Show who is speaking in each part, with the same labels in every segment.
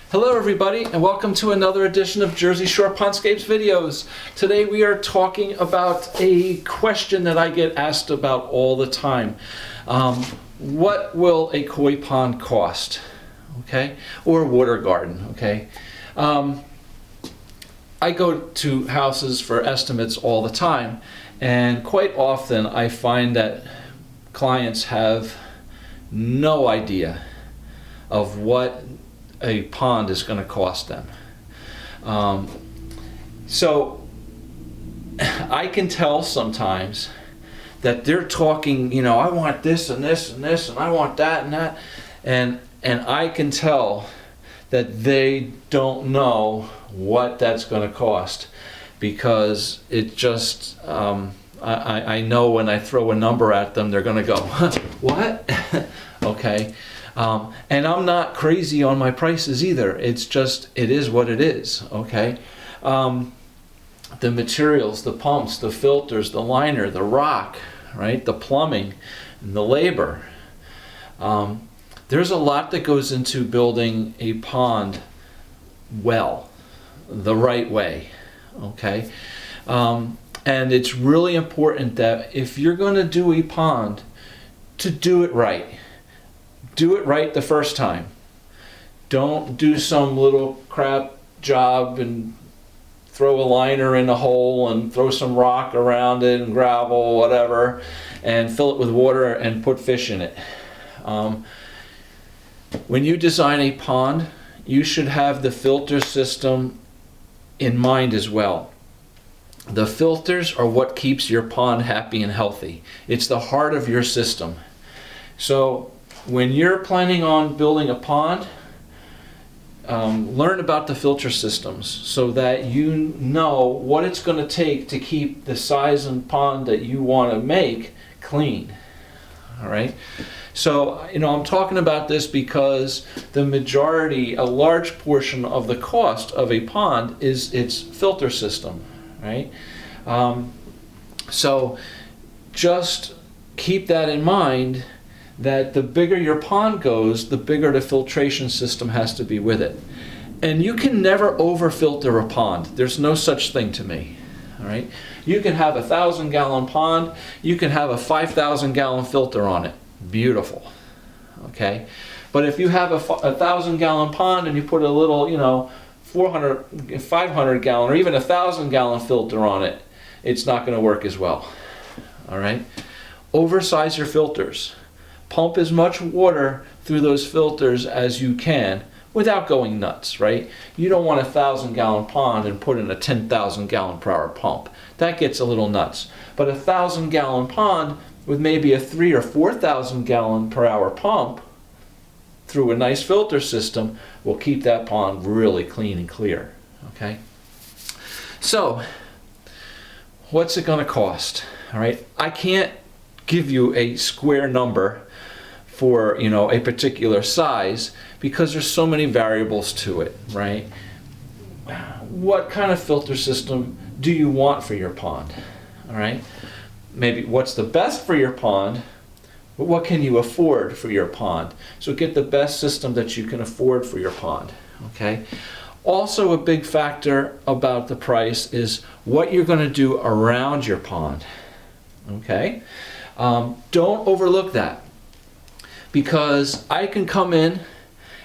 Speaker 1: Hello everybody and welcome to another edition of Jersey Shore Pondscapes videos. Today we are talking about a question that I get asked about all the time. What will a koi pond cost? Okay, or a water garden, okay? I go to houses for estimates all the time, and quite often I find that clients have no idea of what a pond is going to cost them. So I can tell sometimes that they're talking, you know, I want this and this and this and I want that and that, and I can tell that they don't know what that's going to cost, because it just I know when I throw a number at them, they're going to go, what? Okay. And I'm not crazy on my prices either. It's just, it is what it is, okay? The materials, the pumps, the filters, the liner, the rock, right? The plumbing, and the labor. There's a lot that goes into building a pond well, the right way, okay? And it's really important that if you're going to do a pond, to do it right. Do it right the first time. Don't do some little crap job and throw a liner in a hole and throw some rock around it and gravel, whatever, and fill it with water and put fish in it. When you design a pond, you should have the filter system in mind as well. The filters are what keeps your pond happy and healthy. It's the heart of your system. So when you're planning on building a pond, learn about the filter systems so that you know what it's going to take to keep the size and pond that you want to make clean. All right. So, you know, I'm talking about this because the majority, a large portion of the cost of a pond is its filter system, right? So just keep that in mind, that the bigger your pond goes, the bigger the filtration system has to be with it. And you can never over-filter a pond. There's no such thing to me. All right? You can have a 1,000-gallon pond, you can have a 5,000-gallon filter on it. Beautiful. Okay? But if you have a 1,000-gallon pond and you put a little, you know, 500-gallon or even a 1,000-gallon filter on it, it's not going to work as well. All right? Oversize your filters. Pump as much water through those filters as you can without going nuts, right? You don't want a 1,000-gallon pond and put in a 10,000-gallon per hour pump. That gets a little nuts. But a 1,000-gallon pond with maybe a 3,000 or 4,000-gallon per hour pump through a nice filter system will keep that pond really clean and clear, okay? So, what's it going to cost? All right, I can't give you a square number for, you know, a particular size, because there's so many variables to it, right? What kind of filter system do you want for your pond? All right, maybe what's the best for your pond, but what can you afford for your pond? So get the best system that you can afford for your pond, okay? Also, a big factor about the price is what you're going to do around your pond, okay? Don't overlook that, because I can come in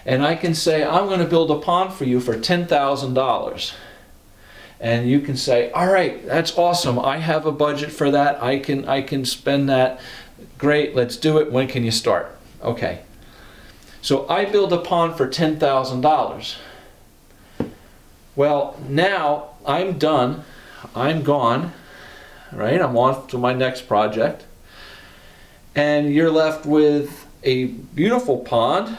Speaker 1: and I can say, I'm going to build a pond for you for $10,000. And you can say, all right, that's awesome. I have a budget for that. I can spend that. Great, let's do it. When can you start? Okay. So I build a pond for $10,000. Well, now I'm done. I'm gone. Right? I'm on to my next project. And you're left with a beautiful pond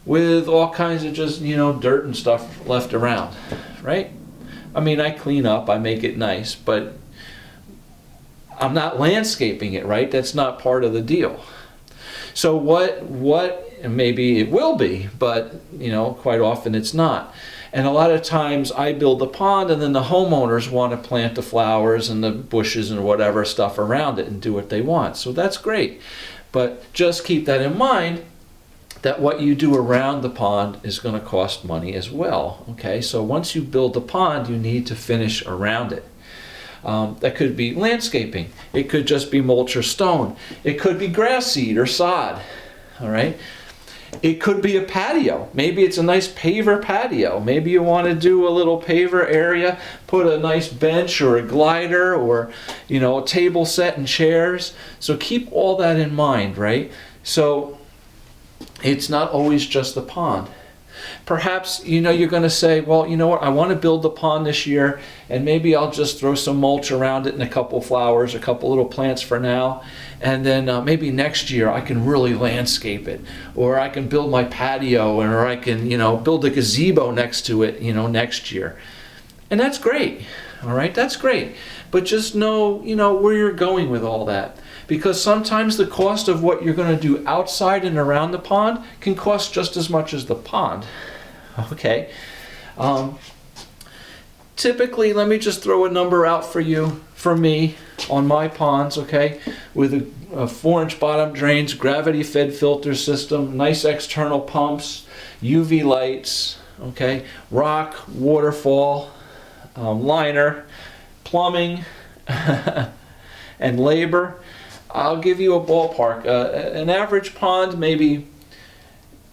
Speaker 1: with all kinds of just, you know, dirt and stuff left around, right? I mean, I clean up, I make it nice, but I'm not landscaping it, right? That's not part of the deal. So what maybe it will be, but, you know, quite often it's not. And a lot of times I build the pond and then the homeowners want to plant the flowers and the bushes and whatever stuff around it and do what they want. So that's great. But just keep that in mind, that what you do around the pond is going to cost money as well. Okay, so once you build the pond, you need to finish around it. That could be landscaping. It could just be mulch or stone. It could be grass seed or sod. All right. It could be a patio. Maybe it's a nice paver patio. Maybe you want to do a little paver area, put a nice bench or a glider or, you know, a table set and chairs. So keep all that in mind, right? So it's not always just the pond. Perhaps, you know, you're going to say, well, you know what, I want to build the pond this year, and maybe I'll just throw some mulch around it and a couple flowers, a couple little plants for now, and then maybe next year I can really landscape it, or I can build my patio, or I can, you know, build a gazebo next to it, you know, next year. And that's great, all right, that's great. But just know, you know, where you're going with all that. Because sometimes the cost of what you're going to do outside and around the pond can cost just as much as the pond. Okay. Typically, let me just throw a number out for you, for me, on my ponds, okay, with a 4-inch bottom drains, gravity-fed filter system, nice external pumps, UV lights, okay, rock, waterfall, liner, plumbing, and labor. I'll give you a ballpark. An average pond, maybe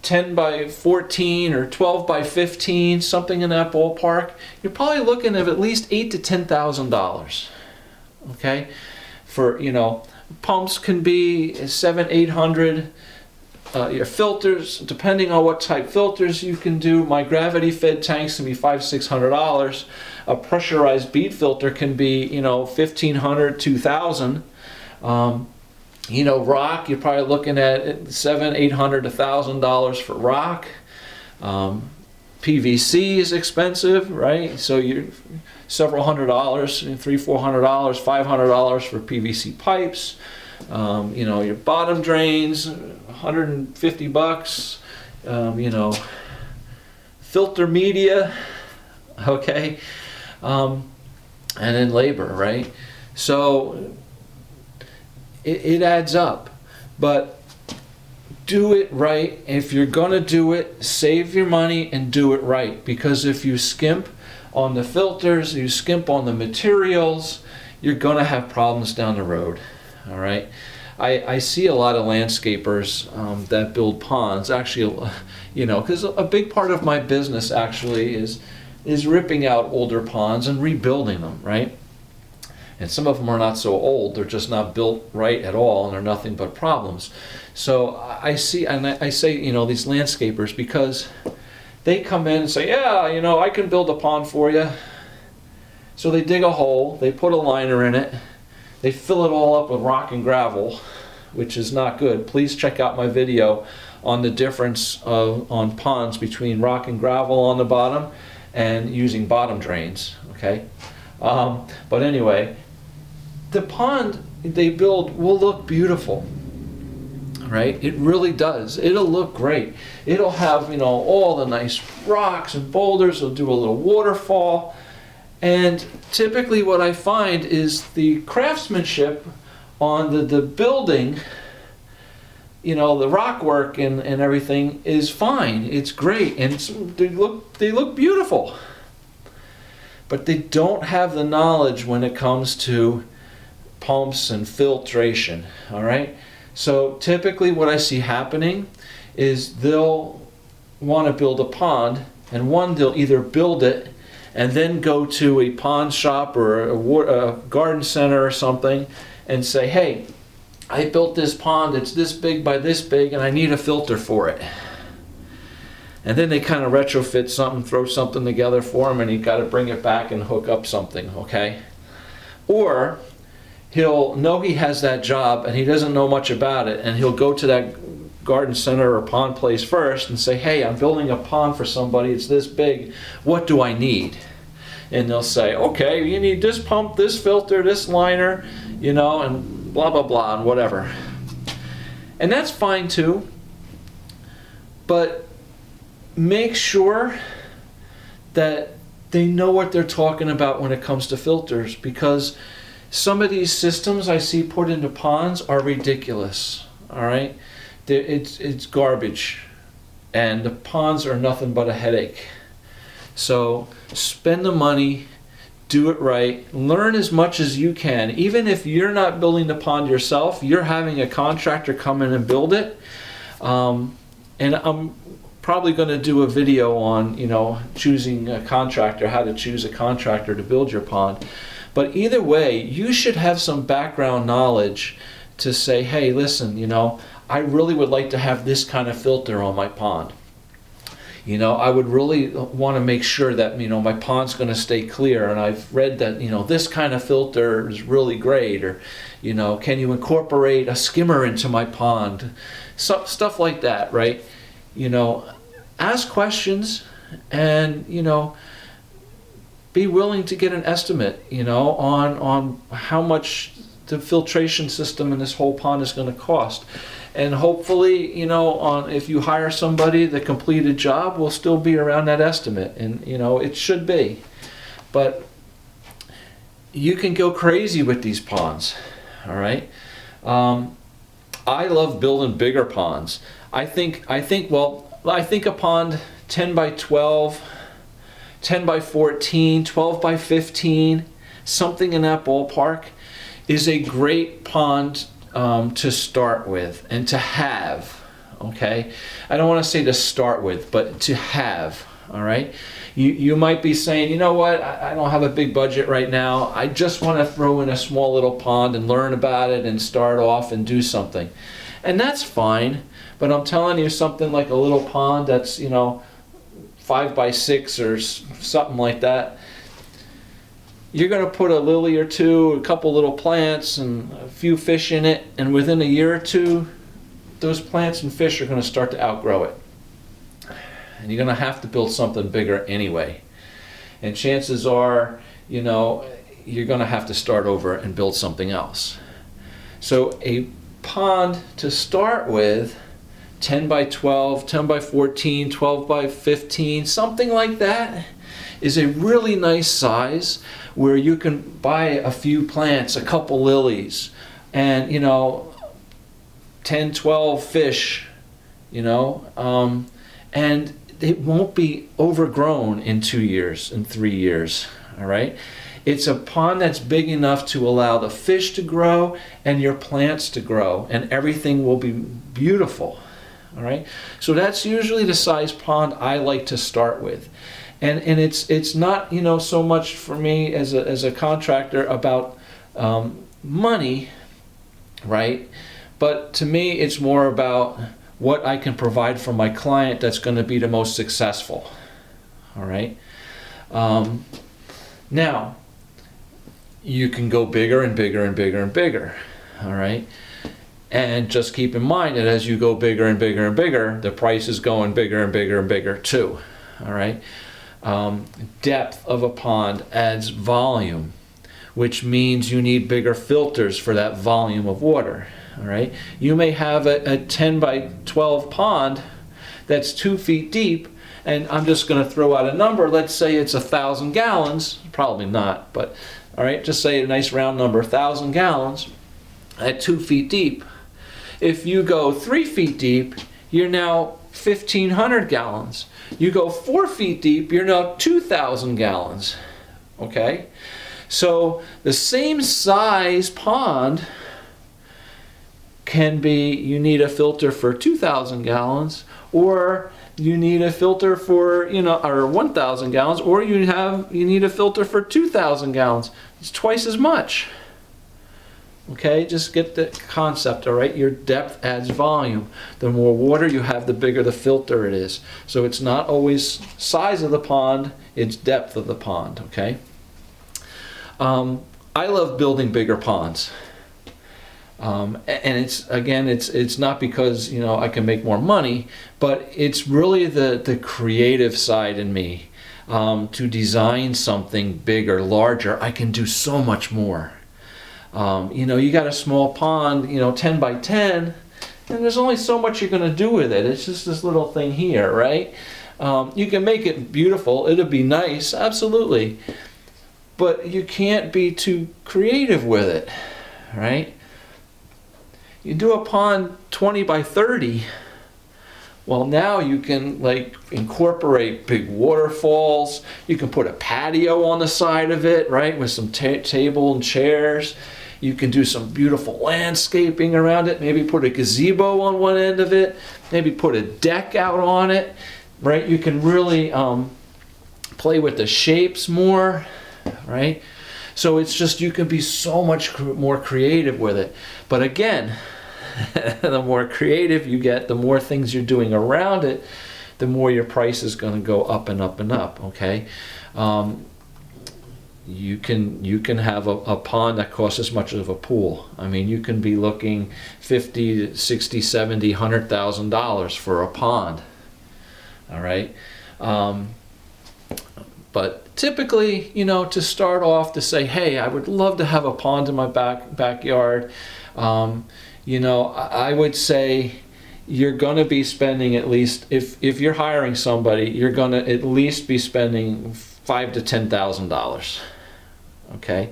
Speaker 1: 10 by 14 or 12 by 15, something in that ballpark. You're probably looking at least $8,000 to $10,000. Okay, for, you know, pumps can be $700, $800. Your filters, depending on what type filters you can do, my gravity-fed tanks can be $500, $600. A pressurized bead filter can be, you know, $1,500, $2,000. You know, rock, you're probably looking at $700, $800, $1,000 for rock. PVC is expensive, right? So you're several $100s, $300, $400, $500 for PVC pipes. You know, your bottom drains, $150. You know, filter media, okay, and then labor, right? So it adds up, but do it right. If you're going to do it, save your money and do it right, because if you skimp on the filters, you skimp on the materials, you're going to have problems down the road. All right. I see a lot of landscapers that build ponds, actually, you know, because a big part of my business actually is ripping out older ponds and rebuilding them, right? And some of them are not so old, they're just not built right at all, and they're nothing but problems. So I see, and I say, you know, these landscapers, because they come in and say, yeah, you know, I can build a pond for you. So they dig a hole, they put a liner in it, they fill it all up with rock and gravel, which is not good. Please check out my video on the difference on ponds between rock and gravel on the bottom and using bottom drains, okay? But anyway, the pond they build will look beautiful, right? It really does. It'll look great. It'll have, you know, all the nice rocks and boulders. It'll do a little waterfall. And typically what I find is the craftsmanship on the building, you know, the rock work and everything is fine. It's great. And they look beautiful. But they don't have the knowledge when it comes to pumps and filtration, all right? So typically what I see happening is they'll want to build a pond, and they'll either build it and then go to a pond shop or a garden center or something and say, hey, I built this pond, it's this big by this big, and I need a filter for it. And then they kind of retrofit something, throw something together for him, and you got to bring it back and hook up something, okay? Or he'll know he has that job and he doesn't know much about it, and he'll go to that garden center or pond place first and say, hey, I'm building a pond for somebody, it's this big, what do I need? And they'll say, okay, you need this pump, this filter, this liner, you know, and blah, blah, blah, and whatever. And that's fine too, but make sure that they know what they're talking about when it comes to filters, because some of these systems I see put into ponds are ridiculous, all right? It's garbage, and the ponds are nothing but a headache. So spend the money, do it right, learn as much as you can. Even if you're not building the pond yourself, you're having a contractor come in and build it. And I'm probably going to do a video on, choosing a contractor, how to choose a contractor to build your pond. But either way, you should have some background knowledge to say, hey, listen, I really would like to have this kind of filter on my pond. I would really want to make sure that, my pond's going to stay clear, and I've read that, this kind of filter is really great, or, can you incorporate a skimmer into my pond? Stuff like that, right? Ask questions and, be willing to get an estimate, on how much the filtration system in this whole pond is going to cost. And hopefully, if you hire somebody, the completed job will still be around that estimate. And, it should be. But you can go crazy with these ponds, all right? I love building bigger ponds. I think a pond 10 by 12, 10 by 14, 12 by 15, something in that ballpark is a great pond to start with and to have, okay? I don't want to say to start with, but to have, all right? You might be saying, you know what, I don't have a big budget right now. I just want to throw in a small little pond and learn about it and start off and do something. And that's fine, but I'm telling you, something like a little pond that's, 5 by 6 or something like that, you're going to put a lily or two, a couple little plants, and a few fish in it, and within a year or two, those plants and fish are going to start to outgrow it. And you're going to have to build something bigger anyway. And chances are, you're going to have to start over and build something else. So a pond to start with, 10 by 12, 10 by 14, 12 by 15, something like that, is a really nice size where you can buy a few plants, a couple lilies, and 10, 12 fish, and it won't be overgrown in 2 years, in 3 years, all right? It's a pond that's big enough to allow the fish to grow and your plants to grow, and everything will be beautiful, all right? So that's usually the size pond I like to start with. And it's not, so much for me as a contractor about money, right? But to me, it's more about what I can provide for my client that's going to be the most successful, all right? Now, you can go bigger and bigger and bigger and bigger, all right? And just keep in mind that as you go bigger and bigger and bigger, the price is going bigger and bigger and bigger too, all right? Depth of a pond adds volume, which means you need bigger filters for that volume of water, all right? You may have a 10 by 12 pond that's 2 feet deep, and I'm just going to throw out a number. Let's say it's 1,000 gallons. Probably not, but all right, just say a nice round number, 1,000 gallons at 2 feet deep. If you go 3 feet deep, you're now 1,500 gallons. You go 4 feet deep, you're now 2,000 gallons, okay? So the same size pond can be, you need a filter for 2,000 gallons, or you need a filter for, or 1,000 gallons, or you need a filter for 2,000 gallons. It's twice as much. Okay, just get the concept, all right? Your depth adds volume. The more water you have, the bigger the filter it is. So it's not always size of the pond, it's depth of the pond, okay? I love building bigger ponds. And it's not because, I can make more money, but it's really the creative side in me. To design something bigger, larger, I can do so much more. You got a small pond, 10 by 10, and there's only so much you're going to do with it. It's just this little thing here, right? You can make it beautiful. It'll be nice, absolutely. But you can't be too creative with it, right? You do a pond 20 by 30, Well, now you can like incorporate big waterfalls. You can put a patio on the side of it, right, with some table and chairs. You can do some beautiful landscaping around it. Maybe put a gazebo on one end of it. Maybe put a deck out on it, right? You can really play with the shapes more, right? So it's just, you can be so much more creative with it. But again, the more creative you get, the more things you're doing around it, the more your price is going to go up and up and up, okay? You can have a pond that costs as much as a pool. I mean, you can be looking $50, $60, $70, $100,000 for a pond, all right? But typically, you know, to start off, to say, hey, I would love to have a pond in my backyard, you know, I would say you're going to be spending at least, if you're hiring somebody, you're going to at least be spending $5,000 to $10,000. Okay,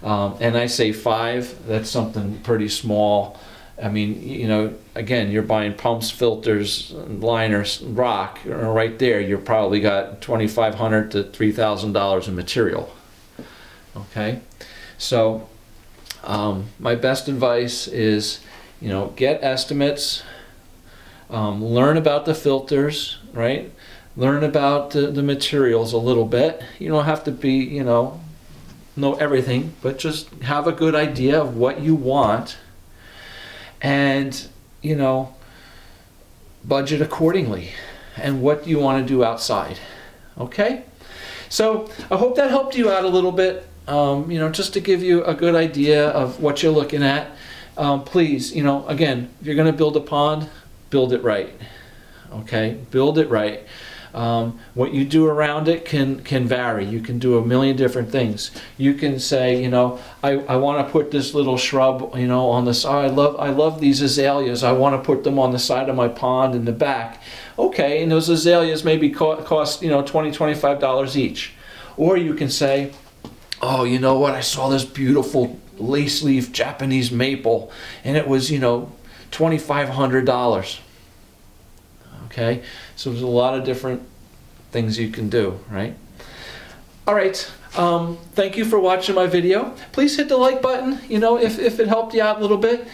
Speaker 1: and I say $5,000. That's something pretty small. I mean, you know, again, you're buying pumps, filters, liners, rock. Right there, you're probably got $2,500 to $3,000 in material. Okay, so my best advice is, you know, get estimates, learn about the filters, right? Learn about the materials a little bit. You don't have to be, you know everything, but just have a good idea of what you want, and, you know, budget accordingly, and what you want to do outside. Okay? So I hope that helped you out a little bit, you know, just to give you a good idea of what you're looking at. Please, you know, again, if you're going to build a pond, build it right. Okay? Build it right. What you do around it can vary. You can do a million different things. You can say, you know, I want to put this little shrub, you know, on the side. I love these azaleas. I want to put them on the side of my pond in the back. Okay, and those azaleas maybe cost, you know, $20, $25 each. Or you can say, oh, you know what? I saw this beautiful lace leaf Japanese maple, and it was, you know, $2,500. Okay, so there's a lot of different things you can do, right? All right, thank you for watching my video. Please hit the like button, you know, if it helped you out a little bit.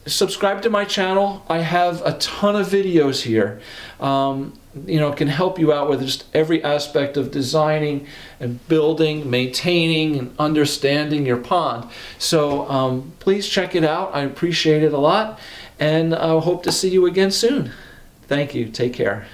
Speaker 1: Subscribe to my channel. I have a ton of videos here, you know, can help you out with just every aspect of designing and building, maintaining, and understanding your pond. So please check it out. I appreciate it a lot, and I hope to see you again soon. Thank you. Take care.